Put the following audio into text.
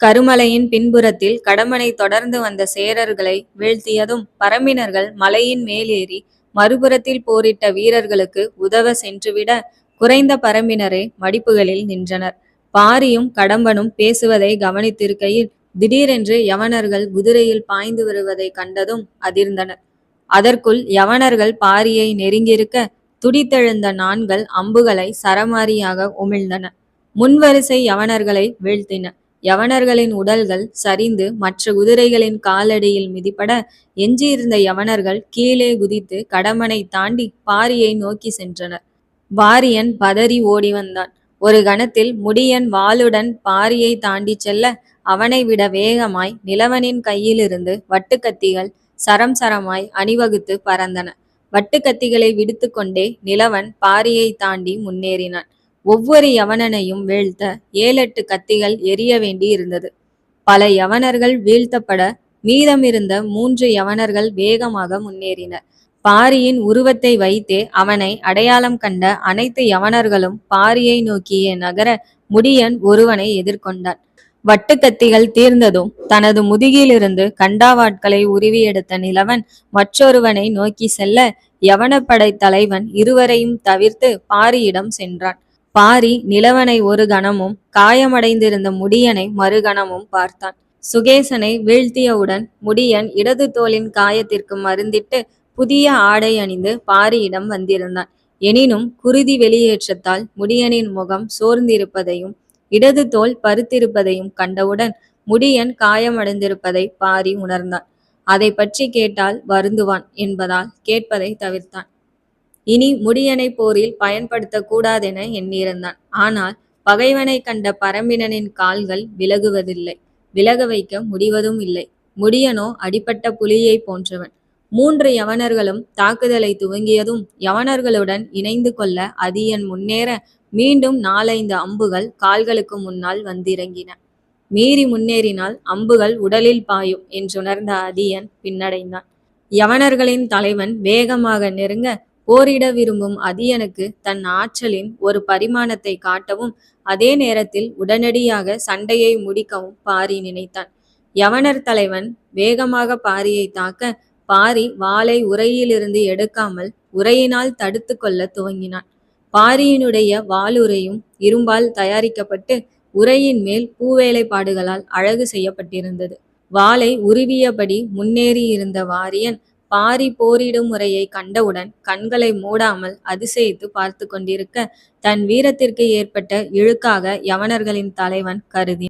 கருமலையின் பின்புறத்தில் கடம்பனை தொடர்ந்து வந்த சேரர்களை வீழ்த்தியதும் பரம்பினர்கள் மலையின் மேலேறி மறுபுறத்தில் போரிட்ட வீரர்களுக்கு உதவ சென்றுவிட குறைந்த பரம்பினரே மடிப்புகளில் நின்றனர். பாரியும் கடம்பனும் பேசுவதை கவனித்திருக்கையில் திடீரென்று யவனர்கள் குதிரையில் பாய்ந்து வருவதை கண்டதும் அதிர்ந்தனர். அதற்குள் யவனர்கள் பாரியை நெருங்கியிருக்க துடித்தெழுந்த நாண்கள் அம்புகளை சரமாரியாக உமிழ்ந்தன. முன்வரிசை யவனர்களை வீழ்த்தின. யவனர்களின் உடல்கள் சரிந்து மற்ற குதிரைகளின் காலடியில் மிதிப்பட எஞ்சியிருந்த யவனர்கள் கீழே குதித்து கடம்பனை தாண்டி பாரியை நோக்கி சென்றனர். வாரியன் பதறி ஓடி வந்தான். ஒரு கணத்தில் முடியன் வாளுடன் பாரியை தாண்டி செல்ல அவனை விட வேகமாய் நிலவனின் கையிலிருந்து வட்டுக்கத்திகள் சரம் சரமாய் அணிவகுத்து பறந்தன. வட்டுக்கத்திகளை விடுத்து கொண்டே நிலவன் பாரியை தாண்டி முன்னேறினான். ஒவ்வொரு யவனனையும் வீழ்த்த 7-8 கத்திகள் எரிய வேண்டி இருந்தது. பல யவனர்கள் வீழ்த்தப்பட மீதமிருந்த 3 யவனர்கள் வேகமாக முன்னேறினர். பாரியின் உருவத்தை வைத்தே அவனை அடையாளம் கண்ட அனைத்து யவனர்களும் பாரியை நோக்கியே நகர முடியன் ஒருவனை எதிர்கொண்டான். வட்டுக்கத்திகள் தீர்ந்ததும் தனது முதுகிலிருந்து கண்டாவாட்களை உருவி எடுத்த நிலவன் மற்றொருவனை நோக்கி செல்ல யவனப்படை தலைவன் இருவரையும் தவிர்த்து பாரியிடம் சென்றான். பாரி நிலவனை ஒரு கணமும் காயமடைந்திருந்த முடியனை மறுகணமும் பார்த்தான். சுகேசனை வீழ்த்தியவுடன் முடியன் இடது தோளின் காயத்திற்கு மருந்திட்டு புதிய ஆடை அணிந்து பாரியிடம் வந்திருந்தான். எனினும் குருதி வெளியேற்றத்தால் முடியனின் முகம் சோர்ந்திருப்பதையும் இடது தோல் பருத்திருப்பதையும் கண்டவுடன் முடியன் காயமடைந்திருப்பதை பாரி உணர்ந்தான். அதை பற்றி கேட்டால் வருந்துவான் என்பதால் கேட்பதை தவிர்த்தான். இனி முடியனை போரில் பயன்படுத்த கூடாதென எண்ணியிருந்தான். ஆனால் பகைவனை கண்ட பரம்பினனின் கால்கள் விலகுவதில்லை, விலக வைக்க முடிவதும் இல்லை. முடியனோ அடிப்பட்ட புலியை போன்றவன். 3 யவனர்களும் தாக்குதலை துவங்கியதும் யவனர்களுடன் இணைந்து கொள்ள அதியன் முன்னேற மீண்டும் 4-5 அம்புகள் கால்களுக்கு முன்னால் வந்திறங்கின. மீறி முன்னேறினால் அம்புகள் உடலில் பாயும் என்றுணர்ந்த அதியன் பின்னடைந்தான். யவனர்களின் தலைவன் வேகமாக நெருங்க போரிட விரும்பும் அதியனுக்கு தன் ஆற்றலின் ஒரு பரிமாணத்தை காட்டவும் அதே நேரத்தில் உடனடியாக சண்டையை முடிக்கவும் பாரி நினைத்தான். யவனர் தலைவன் வேகமாக பாரியை தாக்க பாரி வாளை உரையிலிருந்து எடுக்காமல் உரையினால் தடுத்து கொள்ள துவங்கினான். பாரியினுடைய வாளுரையும் இரும்பால் தயாரிக்கப்பட்டு உரையின் மேல் பூவேலைப்பாடுகளால் அழகு செய்யப்பட்டிருந்தது. வாளை உருவியபடி முன்னேறி இருந்த வாரியன் பாரி போரிடும் முறையை கண்டவுடன் கண்களை மூடாமல் அதிசயித்து பார்த்து கொண்டிருக்க தன் வீரத்திற்கு ஏற்பட்ட இழுக்காக யவனர்களின் தலைவன் கருதி